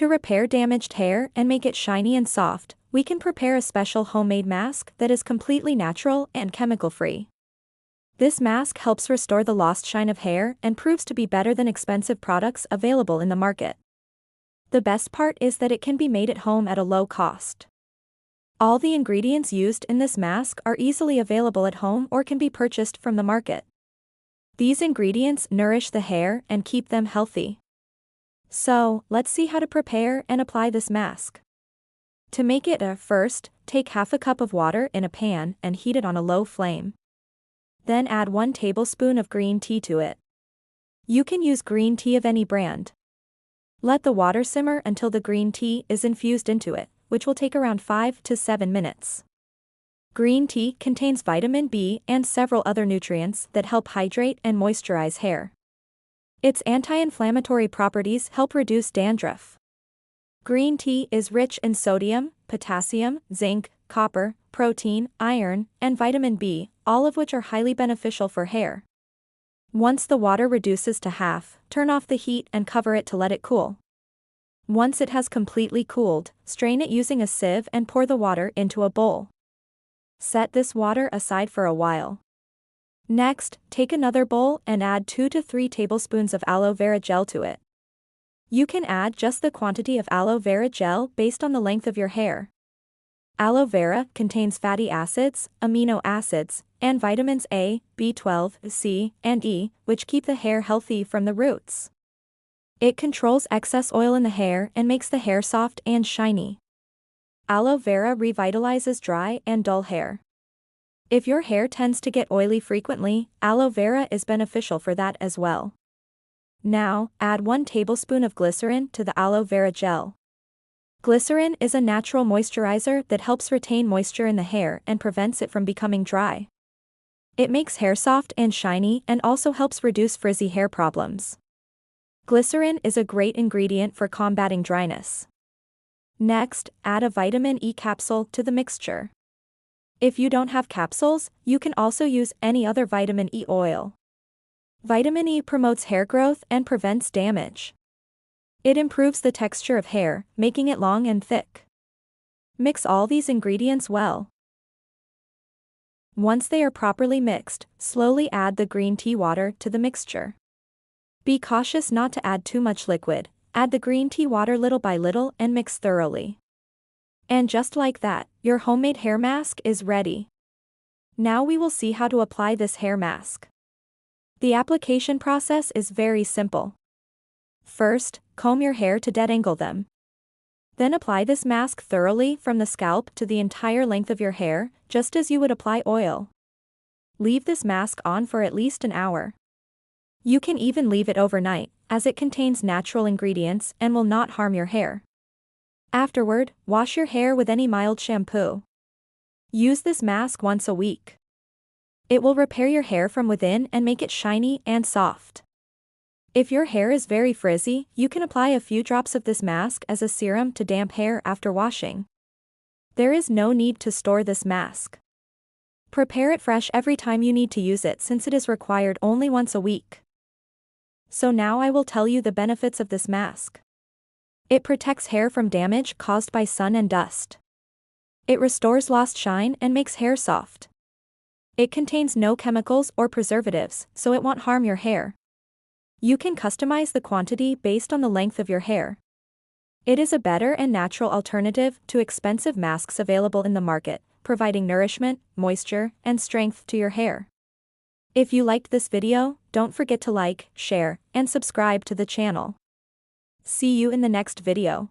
To repair damaged hair and make it shiny and soft, we can prepare a special homemade mask that is completely natural and chemical-free. This mask helps restore the lost shine of hair and proves to be better than expensive products available in the market. The best part is that it can be made at home at a low cost. All the ingredients used in this mask are easily available at home or can be purchased from the market. These ingredients nourish the hair and keep them healthy. So, let's see how to prepare and apply this mask. To make it, first, take half a cup of water in a pan and heat it on a low flame. Then add 1 tablespoon of green tea to it. You can use green tea of any brand. Let the water simmer until the green tea is infused into it, which will take around 5 to 7 minutes. Green tea contains vitamin B and several other nutrients that help hydrate and moisturize hair. Its anti-inflammatory properties help reduce dandruff. Green tea is rich in sodium, potassium, zinc, copper, protein, iron, and vitamin B, all of which are highly beneficial for hair. Once the water reduces to half, turn off the heat and cover it to let it cool. Once it has completely cooled, strain it using a sieve and pour the water into a bowl. Set this water aside for a while. Next, take another bowl and add 2 to 3 tablespoons of aloe vera gel to it. You can add just the quantity of aloe vera gel based on the length of your hair. Aloe vera contains fatty acids, amino acids, and vitamins A, B12, C, and E, which keep the hair healthy from the roots. It controls excess oil in the hair and makes the hair soft and shiny. Aloe vera revitalizes dry and dull hair. If your hair tends to get oily frequently, aloe vera is beneficial for that as well. Now, add 1 tablespoon of glycerin to the aloe vera gel. Glycerin is a natural moisturizer that helps retain moisture in the hair and prevents it from becoming dry. It makes hair soft and shiny and also helps reduce frizzy hair problems. Glycerin is a great ingredient for combating dryness. Next, add a vitamin E capsule to the mixture. If you don't have capsules, you can also use any other vitamin E oil. Vitamin E promotes hair growth and prevents damage. It improves the texture of hair, making it long and thick. Mix all these ingredients well. Once they are properly mixed, slowly add the green tea water to the mixture. Be cautious not to add too much liquid. Add the green tea water little by little and mix thoroughly. And just like that, your homemade hair mask is ready. Now we will see how to apply this hair mask. The application process is very simple. First, comb your hair to detangle them. Then apply this mask thoroughly from the scalp to the entire length of your hair, just as you would apply oil. Leave this mask on for at least an hour. You can even leave it overnight, as it contains natural ingredients and will not harm your hair. Afterward, wash your hair with any mild shampoo. Use this mask once a week. It will repair your hair from within and make it shiny and soft. If your hair is very frizzy, you can apply a few drops of this mask as a serum to damp hair after washing. There is no need to store this mask. Prepare it fresh every time you need to use it since it is required only once a week. So now I will tell you the benefits of this mask. It protects hair from damage caused by sun and dust. It restores lost shine and makes hair soft. It contains no chemicals or preservatives, so it won't harm your hair. You can customize the quantity based on the length of your hair. It is a better and natural alternative to expensive masks available in the market, providing nourishment, moisture, and strength to your hair. If you liked this video, don't forget to like, share, and subscribe to the channel. See you in the next video.